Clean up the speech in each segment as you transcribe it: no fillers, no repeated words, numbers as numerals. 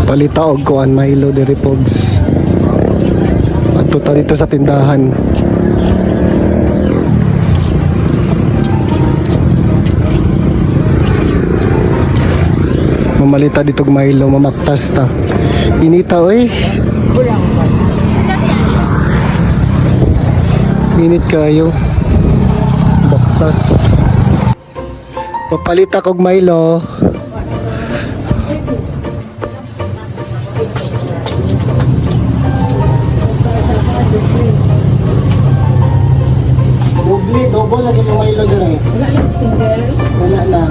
Palita og kuan Milo diri pogs. Adto ta dito sa tindahan. Mamalita dito og Milo, mamaktas ta. Inita oy. Init kayo. Baktas. Papalita kog Milo. Double lagi yung Milo dere. Wala na.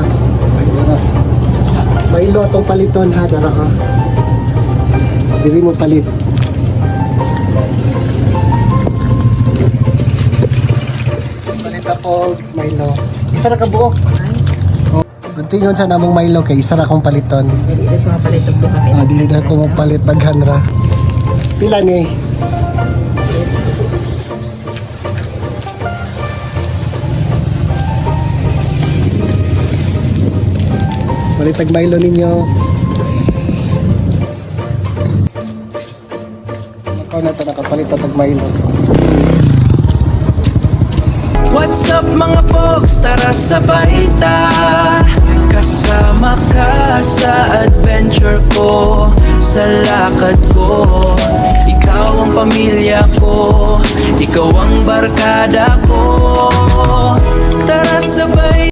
Milo atong paliton ha, dara ka. Dili mo palit. Palita po, Milo. Isa ra ka buok. Guntingon sa namong Milo kay isa ra kong paliton. Dili na siya mapalit og duha ka. Dili na ko mapalit daghan ra. Pila ni? Balitag Milo ninyo. Ikaw na ito nakapalit at Milo. What's up mga pogs? Tara sabay ta. Kasama ka sa adventure ko, sa lakad ko. Ikaw ang pamilya ko, ikaw ang barkada ko. Tara sabay